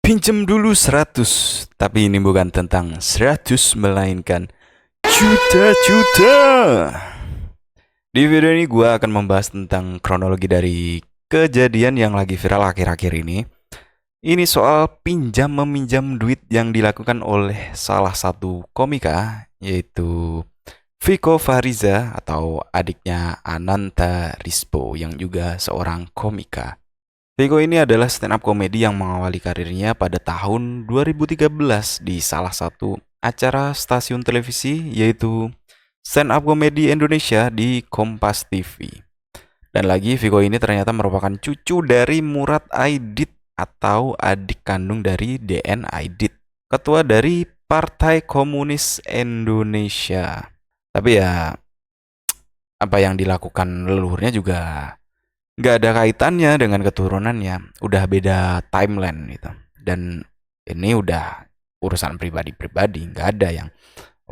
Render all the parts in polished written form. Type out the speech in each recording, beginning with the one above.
Pinjam dulu 100, tapi ini bukan tentang 100 melainkan juta-juta. Di video ini gue akan membahas tentang kronologi dari kejadian yang lagi viral akhir-akhir ini. Ini soal pinjam meminjam duit yang dilakukan oleh salah satu komika, yaitu Viko Fariza atau adiknya Ananta Rispo yang juga seorang komika. Viko ini adalah stand up komedi yang mengawali karirnya pada tahun 2013 di salah satu acara stasiun televisi, yaitu Stand Up Komedi Indonesia di Kompas TV. Dan lagi Viko ini ternyata merupakan cucu dari Murad Aidit atau adik kandung dari DN Aidit, ketua dari Partai Komunis Indonesia. Tapi ya, apa yang dilakukan leluhurnya juga nggak ada kaitannya dengan keturunannya, udah beda timeline gitu. Dan ini udah urusan pribadi-pribadi, nggak ada yang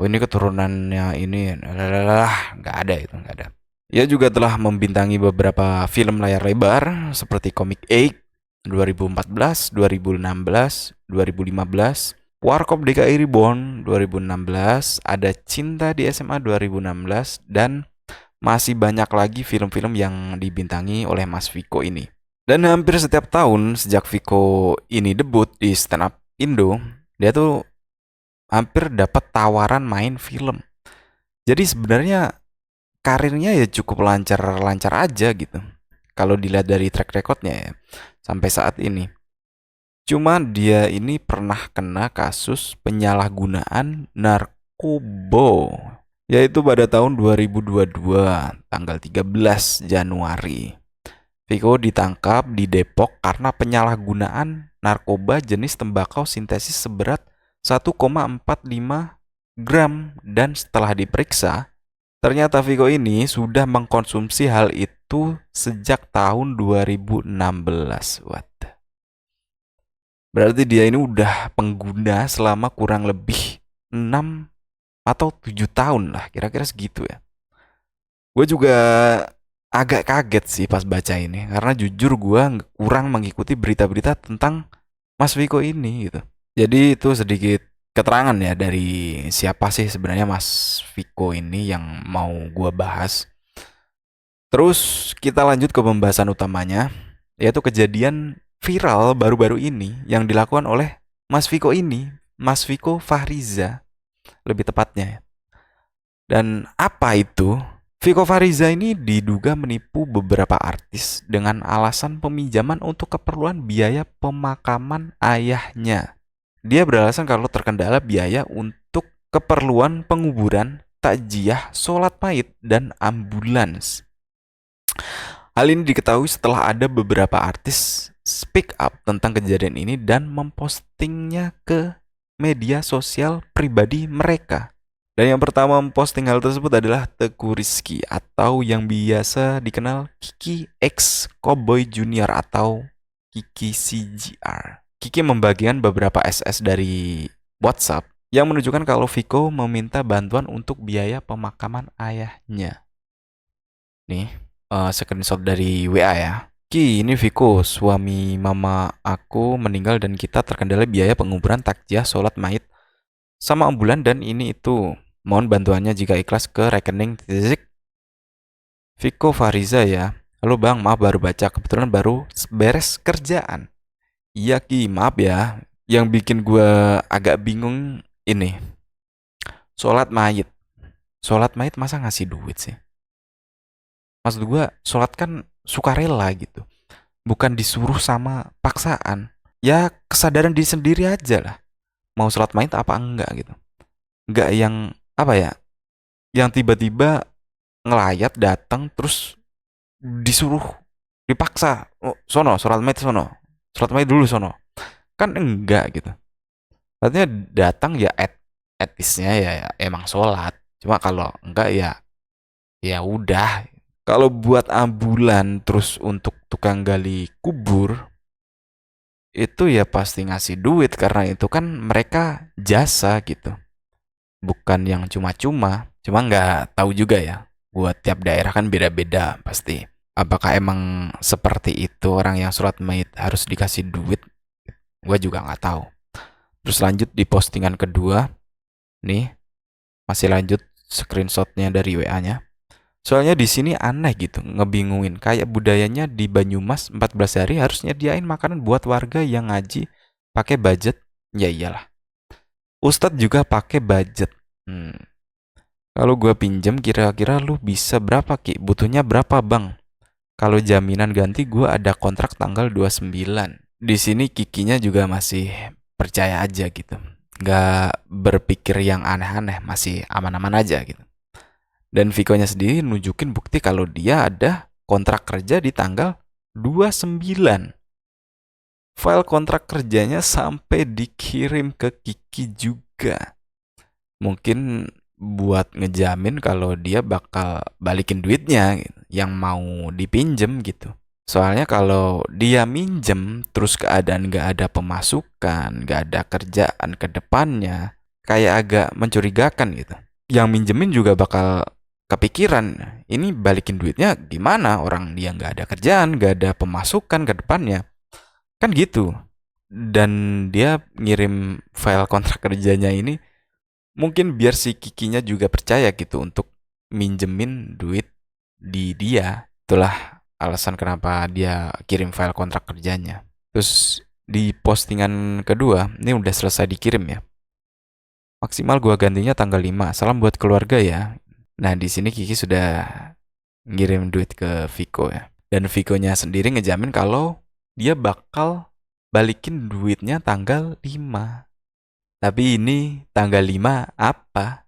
oh ini keturunannya ini, nggak ada itu, nggak ada. Ia juga telah membintangi beberapa film layar lebar seperti Comic 8 2014, 2016, 2015, Warkop DKI Reborn 2016, Ada Cinta di SMA 2016, dan masih banyak lagi film-film yang dibintangi oleh Mas Viko ini. Dan hampir setiap tahun sejak Viko ini debut di Stand Up Indo, dia tuh hampir dapat tawaran main film. Jadi sebenarnya karirnya ya cukup lancar-lancar aja gitu. Kalau dilihat dari track recordnya ya, sampai saat ini. Cuma dia ini pernah kena kasus penyalahgunaan narkoba, yaitu pada tahun 2022, tanggal 13 Januari. Viko ditangkap di Depok karena penyalahgunaan narkoba jenis tembakau sintesis seberat 1,45 gram, dan setelah diperiksa, ternyata Viko ini sudah mengkonsumsi hal itu sejak tahun 2016. What? Berarti dia ini udah pengguna selama kurang lebih 6 atau 7 tahun lah, kira-kira segitu ya. Gue juga agak kaget sih pas baca ini, karena jujur gue kurang mengikuti berita-berita tentang Mas Viko ini gitu. Jadi itu sedikit keterangan ya dari siapa sih sebenarnya Mas Viko ini yang mau gue bahas. Terus kita lanjut ke pembahasan utamanya, yaitu kejadian viral baru-baru ini yang dilakukan oleh Mas Viko ini, Mas Viko Fahriza lebih tepatnya ya. Dan apa itu? Viko Fariza ini diduga menipu beberapa artis dengan alasan peminjaman untuk keperluan biaya pemakaman ayahnya. Dia beralasan kalau terkendala biaya untuk keperluan penguburan, takjiah, sholat maid, dan ambulans. Hal ini diketahui setelah ada beberapa artis speak up tentang kejadian ini dan mempostingnya ke media sosial pribadi mereka. Dan yang pertama memposting hal tersebut adalah Teuku Rizky atau yang biasa dikenal Kiki X Cowboy Junior atau Kiki CGR. Kiki membagikan beberapa SS dari WhatsApp yang menunjukkan kalau Viko meminta bantuan untuk biaya pemakaman ayahnya. Nih, screenshot dari WA ya. Ki, ini Viko, suami mama aku meninggal dan kita terkendala biaya penguburan, takjiah, sholat maid, sama ambulan dan ini itu. Mohon bantuannya jika ikhlas ke rekening titik Viko Fariza ya. Halo bang, maaf baru baca, kebetulan baru beres kerjaan. Iya Ki, maaf ya. Yang bikin gue agak bingung ini, sholat mayit. Sholat mayit masa ngasih duit sih? Maksud gue, sholat kan sukarela gitu, bukan disuruh sama paksaan. Ya kesadaran diri sendiri aja lah. Mau sholat mayit apa enggak gitu. Enggak yang apa ya, yang tiba-tiba ngelayat datang terus disuruh, dipaksa, oh, sono sholat mayit dulu sono, kan enggak gitu. Artinya datang ya etisnya ya, ya emang sholat, cuma kalau enggak ya ya udah. Kalau buat ambulan terus untuk tukang gali kubur itu ya pasti ngasih duit karena itu kan mereka jasa gitu, bukan yang cuma-cuma. Cuma nggak tahu juga ya, buat tiap daerah kan beda-beda pasti. Apakah emang seperti itu orang yang sholat maid harus dikasih duit? Gue juga nggak tahu. Terus lanjut di postingan kedua, nih masih lanjut screenshotnya dari WA-nya. Soalnya di sini aneh gitu, ngebingungin. Kayak budayanya di Banyumas 14 hari harus nyediain makanan buat warga yang ngaji pakai budget. Ya iyalah. Ustadz juga pakai budget. Hmm. Kalau gua pinjem kira-kira lu bisa berapa Ki? Butuhnya berapa Bang? Kalau jaminan ganti gua ada kontrak tanggal 29. Di sini Kikinya juga masih percaya aja gitu. Nggak berpikir yang aneh-aneh, masih aman-aman aja gitu. Dan Viko-nya sendiri nunjukin bukti kalau dia ada kontrak kerja di tanggal 29. File kontrak kerjanya sampai dikirim ke Kiki juga. Mungkin buat ngejamin kalau dia bakal balikin duitnya gitu, yang mau dipinjem gitu. Soalnya kalau dia minjem terus keadaan nggak ada pemasukan, nggak ada kerjaan ke depannya, kayak agak mencurigakan gitu. Yang minjemin juga bakal kepikiran, ini balikin duitnya gimana, orang dia nggak ada kerjaan, nggak ada pemasukan ke depannya, kan gitu. Dan dia ngirim file kontrak kerjanya ini mungkin biar si Kikinya juga percaya gitu untuk minjemin duit di dia. Itulah alasan kenapa dia kirim file kontrak kerjanya. Terus di postingan kedua, ini udah selesai dikirim ya. Maksimal gua gantinya tanggal 5. Salam buat keluarga ya. Nah, di sini Kiki sudah ngirim duit ke Viko ya. Dan Viko-nya sendiri ngejamin kalau dia bakal balikin duitnya tanggal 5. Tapi ini tanggal 5 apa?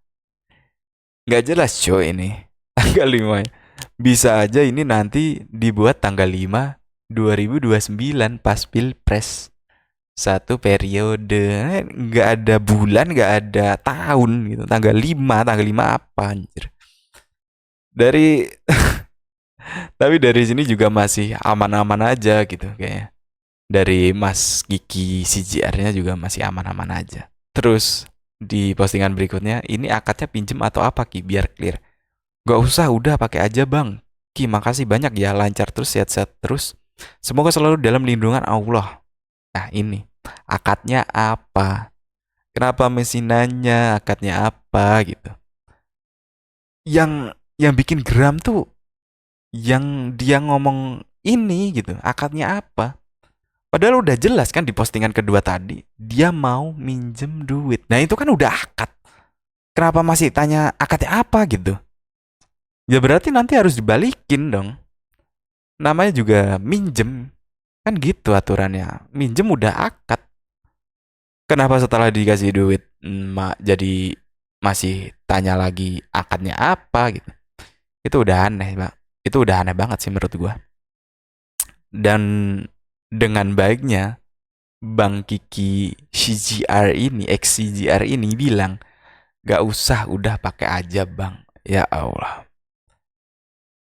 Nggak jelas coy ini. Tanggal 5. Bisa aja ini nanti dibuat tanggal 5 2029 pas Pilpres. Satu periode. Nggak ada bulan, nggak ada tahun gitu. Tanggal 5 apa anjir. Dari tapi dari sini juga masih aman-aman aja gitu kayaknya. Dari Mas Kiki CGR-nya juga masih aman-aman aja. Terus di postingan berikutnya, ini akadnya pinjem atau apa Ki biar clear. Gak usah, udah pakai aja Bang. Ki, makasih banyak ya, lancar terus, sehat-sehat terus. Semoga selalu dalam lindungan Allah. Nah ini, akadnya apa? Kenapa mesti nanya akadnya apa gitu? Yang bikin geram tuh yang dia ngomong ini gitu, akadnya apa? Padahal udah jelas kan di postingan kedua tadi, dia mau minjem duit. Nah itu kan udah akad. Kenapa masih tanya akadnya apa gitu? Ya berarti nanti harus dibalikin dong. Namanya juga minjem. Kan gitu aturannya. Minjem udah akad. Kenapa setelah dikasih duit jadi masih tanya lagi akadnya apa gitu. Itu udah aneh, Pak. Itu udah aneh banget sih menurut gua. Dan dengan baiknya Bang Kiki CGR ini, ex CGR ini bilang, gak usah, udah pakai aja Bang. Ya Allah.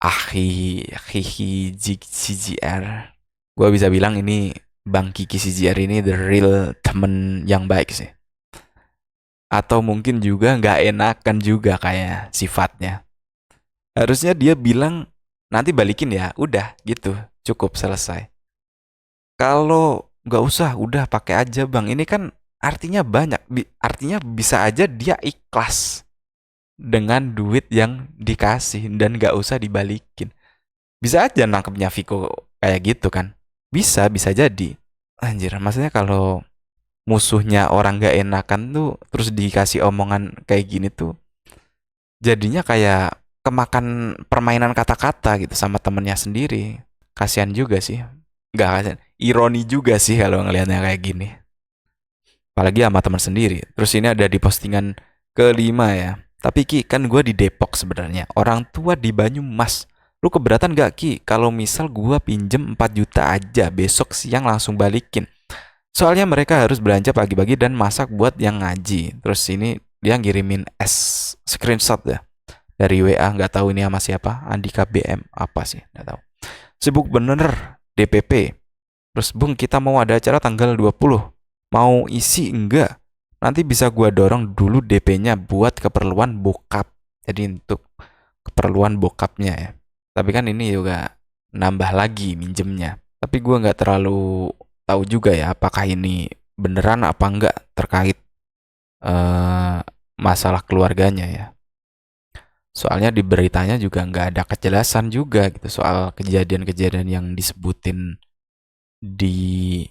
Hihi CGR. Gua bisa bilang ini Bang Kiki CGR ini the real temen yang baik sih. Atau mungkin juga nggak enakan juga kayak sifatnya. Harusnya dia bilang nanti balikin ya, udah gitu, cukup selesai. Kalau nggak usah, udah pakai aja Bang. Ini kan artinya banyak, artinya bisa aja dia ikhlas dengan duit yang dikasih dan nggak usah dibalikin. Bisa aja nangkepnya Viko kayak gitu kan. Bisa jadi. Anjir, maksudnya kalau musuhnya orang gak enakan tuh terus dikasih omongan kayak gini tuh jadinya kayak kemakan permainan kata-kata gitu sama temennya sendiri. Kasihan juga sih. Gak kasihan. Ironi juga sih kalau ngelihatnya kayak gini. Apalagi sama teman sendiri. Terus ini ada di postingan kelima ya. Tapi Ki, kan gue di Depok sebenarnya. Orang tua di Banyumas. Lu keberatan gak Ki kalau misal gue pinjem 4 juta aja besok siang langsung balikin? Soalnya mereka harus belanja pagi-pagi dan masak buat yang ngaji. Terus ini dia ngirimin screenshot ya dari WA, nggak tahu ini sama siapa, Andika BM apa sih, nggak tahu. Sibuk bener DPP. Terus Bung, kita mau ada acara tanggal 20. Mau isi enggak? Nanti bisa gua dorong dulu DP-nya buat keperluan bokap. Jadi untuk keperluan bokapnya ya. Tapi kan ini juga nambah lagi minjemnya. Tapi gua nggak terlalu tahu juga ya apakah ini beneran apa enggak terkait eh, masalah keluarganya ya. Soalnya di beritanya juga nggak ada kejelasan juga gitu soal kejadian-kejadian yang disebutin di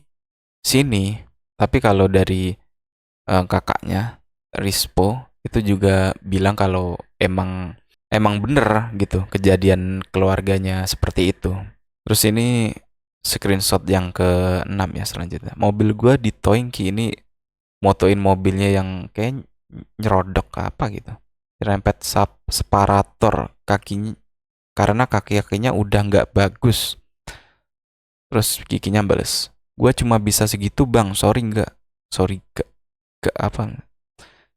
sini. Tapi kalau dari kakaknya Rispo itu juga bilang kalau emang emang bener gitu kejadian keluarganya seperti itu. Terus ini screenshot yang ke-6 ya selanjutnya. Mobil gua di towing Ki, ini motoin mobilnya yang kayak nyerodok apa gitu. Rempet separator kakinya karena kaki-kakinya udah nggak bagus. Terus Kikinya bales, gua cuma bisa segitu bang, sorry nggak, sorry ke apa.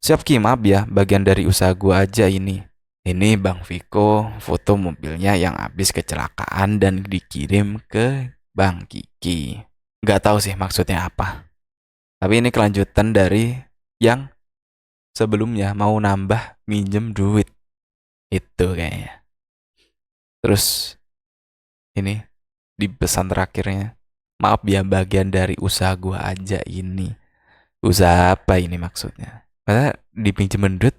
Siap Ki, maaf ya, bagian dari usaha gua aja ini. Ini Bang Viko, foto mobilnya yang habis kecelakaan dan dikirim ke Bang Kiki. Nggak tahu sih maksudnya apa. Tapi ini kelanjutan dari yang sebelumnya mau nambah minjem duit. Itu kayaknya. Terus ini di pesan terakhirnya. Maaf ya, bagian dari usaha gua aja ini. Usaha apa ini maksudnya? Karena dipinjemin duit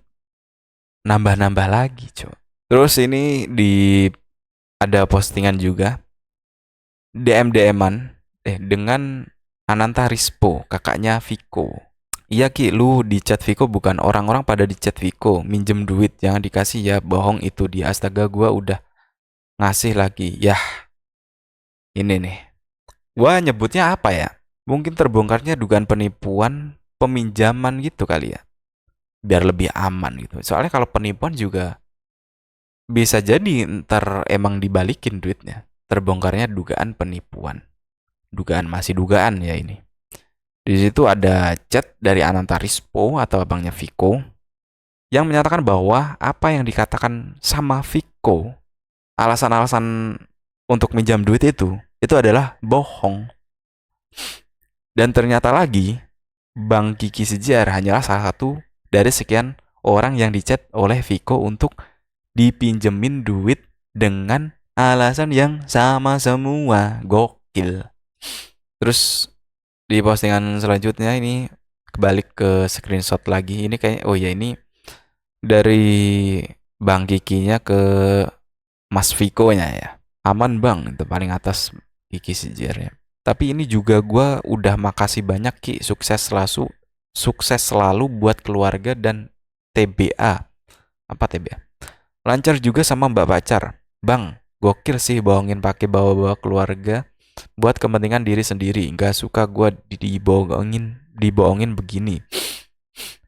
nambah-nambah lagi, coy. Terus ini ada postingan juga DM-DM-an dengan Ananta Rispo, kakaknya Viko. Iya Ki, lu di chat Viko bukan orang-orang pada di chat Viko, minjem duit jangan dikasih ya, bohong itu dia. Astaga, gua udah ngasih lagi. Yah, ini nih. Gua nyebutnya apa ya? Mungkin terbongkarnya dugaan penipuan peminjaman gitu kali ya. Biar lebih aman gitu. Soalnya kalau penipuan juga bisa jadi ntar emang dibalikin duitnya. Terbongkarnya dugaan penipuan. Dugaan masih dugaan ya ini. Di situ ada chat dari Ananta Rispo atau abangnya Viko yang menyatakan bahwa apa yang dikatakan sama Viko, alasan-alasan untuk minjam duit itu adalah bohong. Dan ternyata lagi, Bang Kiki Sejar hanyalah salah satu dari sekian orang yang dicat oleh Viko untuk dipinjemin duit dengan alasan yang sama semua. Gokil. Terus di postingan selanjutnya ini kebalik ke screenshot lagi. Ini kayak, oh ya ini dari Bang Kikinya ke Mas Viko-nya ya. Aman bang, itu paling atas Kiki sejarnya. Tapi ini juga gue udah makasih banyak Ki, sukses selalu buat keluarga dan TBA. Apa TBA? Lancar juga sama Mbak Pacar. Bang, gokil sih bohongin pakai bawa-bawa keluarga buat kepentingan diri sendiri. Gak suka gue dibohongin begini.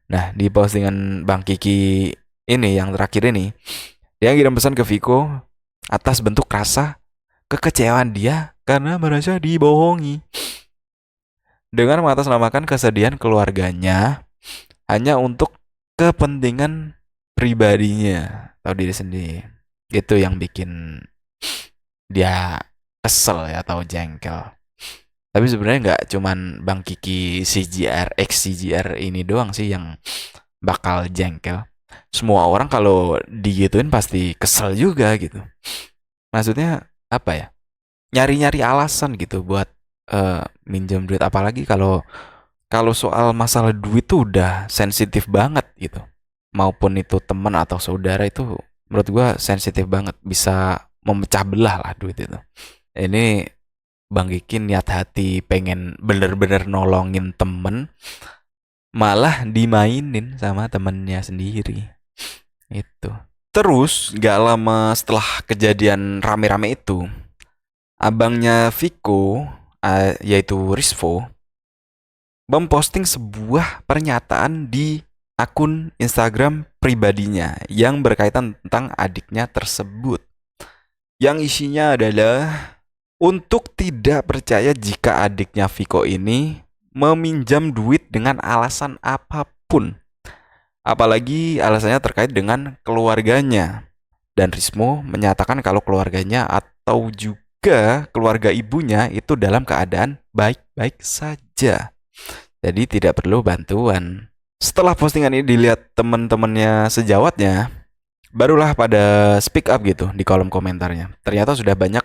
Nah, di postingan Bang Kiki ini yang terakhir ini, dia ngirim pesan ke Viko atas bentuk rasa kekecewaan dia karena merasa dibohongi. Dengan mengatasnamakan kesedihan keluarganya hanya untuk kepentingan pribadinya atau diri sendiri. Itu yang bikin dia kesel ya atau jengkel. Tapi sebenarnya nggak cuman Bang Kiki CGR, ex CGR ini doang sih yang bakal jengkel. Semua orang kalau digituin pasti kesel juga gitu. Maksudnya apa ya? Nyari-nyari alasan gitu buat minjem duit, apalagi kalau kalau soal masalah duit tuh udah sensitif banget gitu. Maupun itu teman atau saudara itu menurut gua sensitif banget, bisa memecah belah lah duit itu. Ini Bang Kiki niat hati pengen bener-bener nolongin temen, malah dimainin sama temennya sendiri. Itu. Terus gak lama setelah kejadian rame-rame itu, abangnya Viko, yaitu Risvo, memposting sebuah pernyataan di akun Instagram pribadinya yang berkaitan tentang adiknya tersebut. Yang isinya adalah untuk tidak percaya jika adiknya Viko ini meminjam duit dengan alasan apapun. Apalagi alasannya terkait dengan keluarganya. Dan Rismo menyatakan kalau keluarganya atau juga keluarga ibunya itu dalam keadaan baik-baik saja. Jadi tidak perlu bantuan. Setelah postingan ini dilihat teman-temannya sejawatnya, barulah pada speak up gitu di kolom komentarnya. Ternyata sudah banyak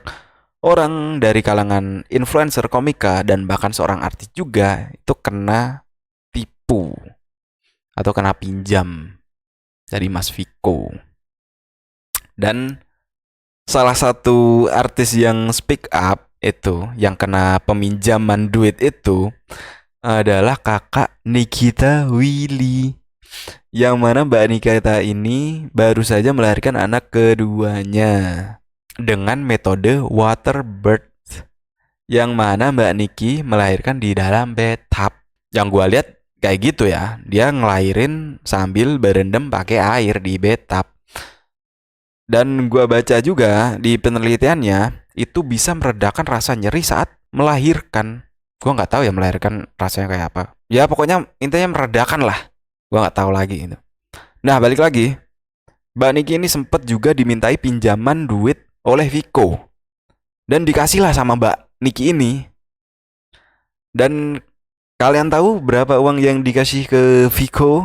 orang dari kalangan influencer, komika, dan bahkan seorang artis juga itu kena tipu atau kena pinjam dari Mas Viko. Dan salah satu artis yang speak up itu, yang kena peminjaman duit itu adalah kakak Nikita Willy. Yang mana Mbak Nikita ini baru saja melahirkan anak keduanya dengan metode waterbirth. Yang mana Mbak Niki melahirkan di dalam bathtub. Yang gue lihat kayak gitu ya, dia ngelahirin sambil berendam pakai air di bathtub. Dan gue baca juga di penelitiannya itu bisa meredakan rasa nyeri saat melahirkan. Gue nggak tahu ya melahirkan rasanya kayak apa. Ya pokoknya intinya meredakan lah. Gue nggak tahu lagi itu. Nah balik lagi, Mbak Niki ini sempat juga dimintai pinjaman duit oleh Viko dan dikasih lah sama Mbak Niki ini. Dan kalian tahu berapa uang yang dikasih ke Viko?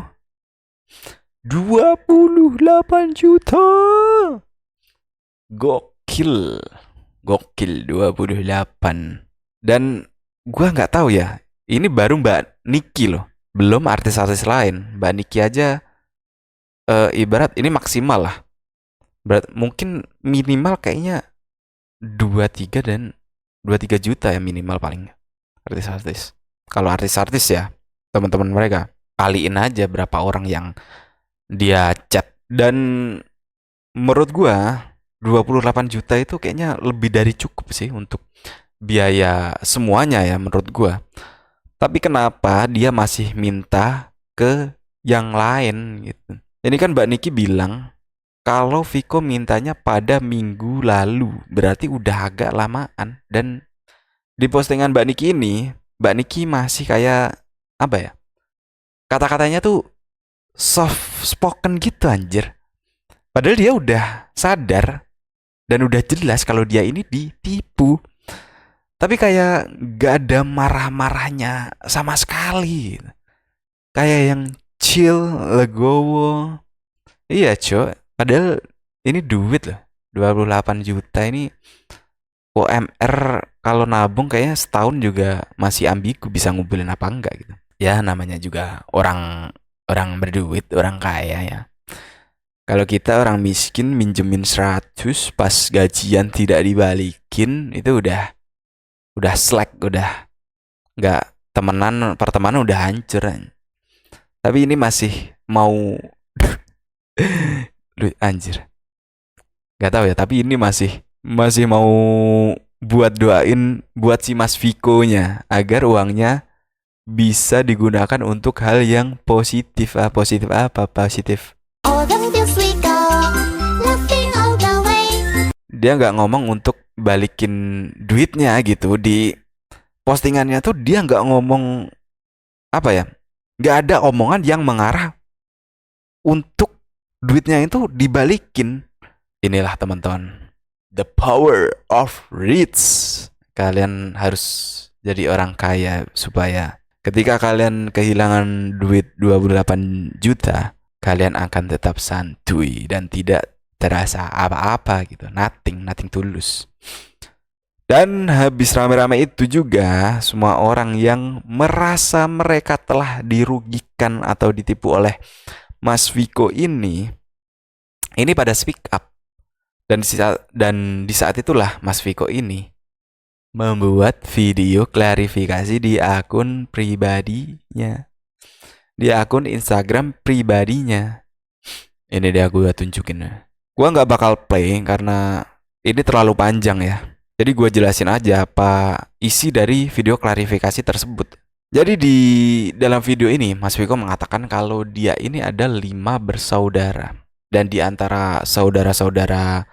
28 juta. Gokil. Gokil 28. Dan gua nggak tahu ya. Ini baru Mbak Niki loh. Belum artis-artis lain. Mbak Niki aja ibarat ini maksimal lah. Berat mungkin minimal kayaknya 23 dan 23 juta ya minimal paling. Artis-artis. Kalau artis-artis ya, teman-teman mereka kaliin aja berapa orang yang dia chat. Dan menurut gua 28 juta itu kayaknya lebih dari cukup sih untuk biaya semuanya ya menurut gua. Tapi kenapa dia masih minta ke yang lain gitu. Ini kan Mbak Niki bilang kalau Viko mintanya pada minggu lalu, berarti udah agak lamaan. Dan di postingan Mbak Niki ini, Mbak Niki masih kayak apa ya? Kata-katanya tuh soft spoken gitu anjir. Padahal dia udah sadar dan udah jelas kalau dia ini ditipu. Tapi kayak gak ada marah-marahnya sama sekali. Kayak yang chill, legowo. Iya, Cok. Padahal ini duit loh. 28 juta ini UMR kalau nabung kayaknya setahun juga masih ambigu bisa ngumpulin apa enggak gitu. Ya namanya juga orang orang berduit, orang kaya ya. Kalau kita orang miskin minjemin 100 pas gajian tidak dibalikin itu udah slack, udah nggak temenan, pertemanan udah hancur. Tapi ini masih mau anjir. Gak tahu ya, tapi ini masih mau buat doain buat si Mas Viko-nya agar uangnya bisa digunakan untuk hal yang positif. Positif apa? Positif. Dia nggak ngomong untuk balikin duitnya gitu. Di postingannya tuh dia nggak ngomong apa ya? Nggak ada omongan yang mengarah untuk duitnya itu dibalikin. Inilah teman-teman, the power of rich. Kalian harus jadi orang kaya supaya ketika kalian kehilangan duit 28 juta, kalian akan tetap santuy dan tidak terasa apa-apa gitu. Nothing tulus. Dan habis rame-rame itu juga semua orang yang merasa mereka telah dirugikan atau ditipu oleh Mas Viko ini pada speak up. Dan di saat itulah Mas Viko ini membuat video klarifikasi di akun pribadinya. Di akun Instagram pribadinya. Ini dia gue tunjukin. Gue gak bakal play karena ini terlalu panjang ya. Jadi gue jelasin aja apa isi dari video klarifikasi tersebut. Jadi di dalam video ini Mas Viko mengatakan kalau dia ini ada 5 bersaudara. Dan di antara saudara-saudara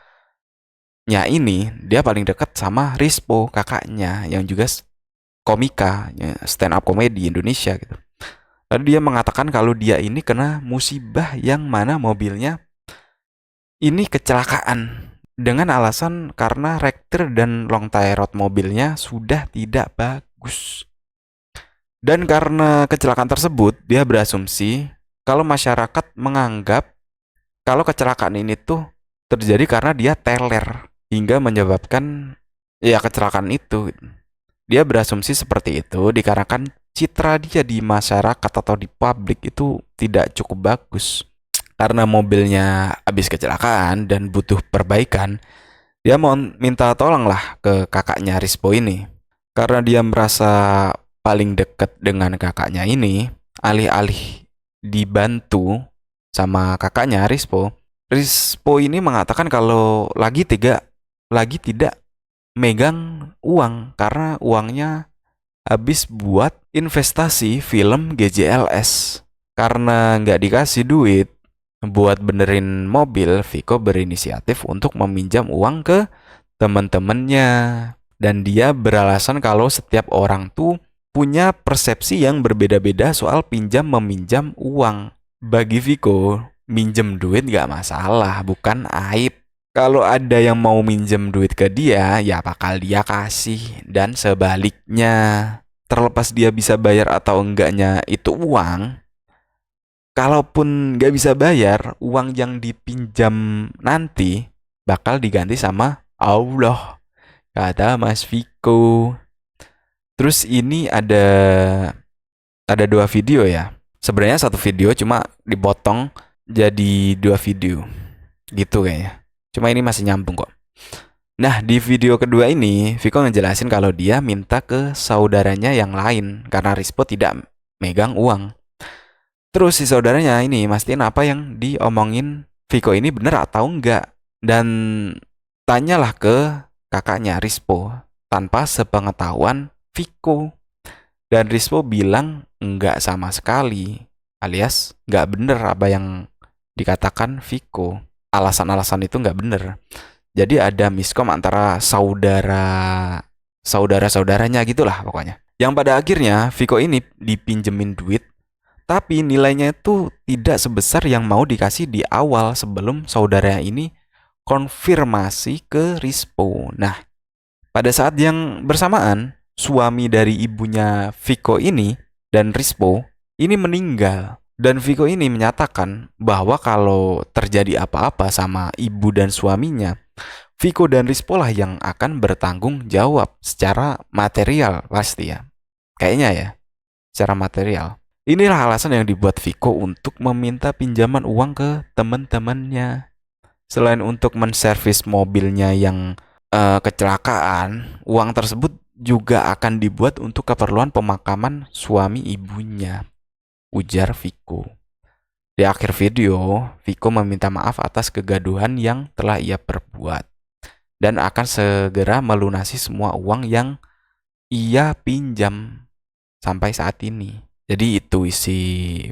ini dia paling dekat sama Rispo, kakaknya yang juga komika, stand up comedy Indonesia gitu. Lalu dia mengatakan kalau dia ini kena musibah yang mana mobilnya ini kecelakaan dengan alasan karena rektir dan long tie rod mobilnya sudah tidak bagus. Dan karena kecelakaan tersebut dia berasumsi kalau masyarakat menganggap kalau kecelakaan ini tuh terjadi karena dia teler hingga menyebabkan Ya kecelakaan itu. Dia berasumsi seperti itu dikarenakan citra dia di masyarakat atau di publik itu tidak cukup bagus. Karena mobilnya habis kecelakaan dan butuh perbaikan, dia mau minta tolong lah ke kakaknya Rispo ini. Karena dia merasa paling dekat dengan kakaknya ini, alih-alih dibantu sama kakaknya Rispo, Rispo ini mengatakan kalau lagi tidak megang uang karena uangnya habis buat investasi film GJLS. Karena nggak dikasih duit buat benerin mobil, Viko berinisiatif untuk meminjam uang ke teman-temannya. Dan dia beralasan kalau setiap orang tuh punya persepsi yang berbeda-beda soal pinjam meminjam uang. Bagi Viko, minjem duit nggak masalah, bukan aib. Kalau ada yang mau minjem duit ke dia, ya bakal dia kasih. Dan sebaliknya, terlepas dia bisa bayar atau enggaknya itu uang, kalaupun nggak bisa bayar, uang yang dipinjam nanti bakal diganti sama Allah, kata Mas Viko. Terus ini ada dua video ya. Sebenarnya satu video cuma dipotong jadi dua video gitu kayaknya. Cuma ini masih nyambung kok. Nah, di video kedua ini, Viko ngejelasin kalau dia minta ke saudaranya yang lain karena Rispo tidak megang uang. Terus si saudaranya ini mastiin apa yang diomongin Viko ini bener atau enggak. Dan tanyalah ke kakaknya Rispo tanpa sepengetahuan Viko. Dan Rispo bilang enggak sama sekali, alias enggak bener apa yang dikatakan Viko. Alasan-alasan itu enggak bener. Jadi ada miskom antara saudara-saudaranya gitulah pokoknya. Yang pada akhirnya Viko ini dipinjemin duit, tapi nilainya itu tidak sebesar yang mau dikasih di awal sebelum saudaranya ini konfirmasi ke Rispo. Nah, pada saat yang bersamaan, suami dari ibunya Viko ini dan Rispo ini meninggal. Dan Viko ini menyatakan bahwa kalau terjadi apa-apa sama ibu dan suaminya, Viko dan Rispo lah yang akan bertanggung jawab secara material pasti ya. Kayaknya ya, secara material. Inilah alasan yang dibuat Viko untuk meminta pinjaman uang ke teman-temannya. Selain untuk menservis mobilnya yang kecelakaan, uang tersebut juga akan dibuat untuk keperluan pemakaman suami ibunya, ujar Viko. Di akhir video, Viko meminta maaf atas kegaduhan yang telah ia perbuat dan akan segera melunasi semua uang yang ia pinjam sampai saat ini. Jadi itu isi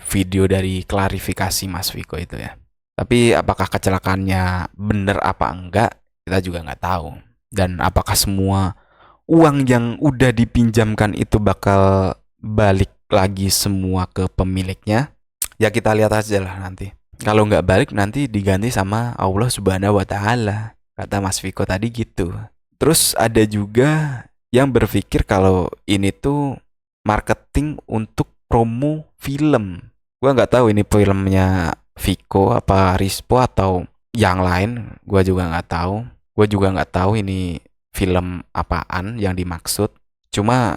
video dari klarifikasi Mas Viko itu ya. Tapi apakah kecelakaannya benar apa enggak, kita juga nggak tahu. Dan apakah semua uang yang udah dipinjamkan itu bakal balik lagi semua ke pemiliknya? Ya kita lihat aja lah nanti. Kalau nggak balik nanti diganti sama Allah Subhanahu wa Ta'ala. Kata Mas Viko tadi gitu. Terus ada juga yang berpikir kalau ini tuh marketing untuk promo film. Gua nggak tahu ini filmnya Viko apa Rispo atau yang lain. Gua juga nggak tahu. Gua juga nggak tahu ini film apaan yang dimaksud. Cuma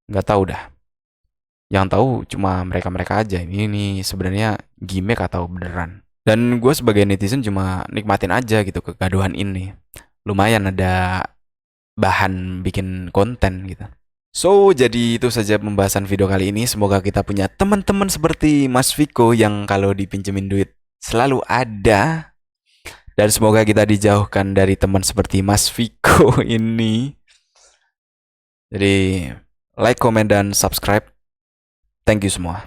nggak tahu dah. Yang tahu cuma mereka-mereka aja. Ini sebenarnya gimmick atau beneran. Dan gue sebagai netizen cuma nikmatin aja gitu kegaduhan ini. Lumayan ada bahan bikin konten gitu. So, jadi itu saja pembahasan video kali ini. Semoga kita punya teman-teman seperti Mas Viko yang kalau dipinjemin duit selalu ada. Dan semoga kita dijauhkan dari teman seperti Mas Viko ini. Jadi, like, comment, dan subscribe. Thank you semua.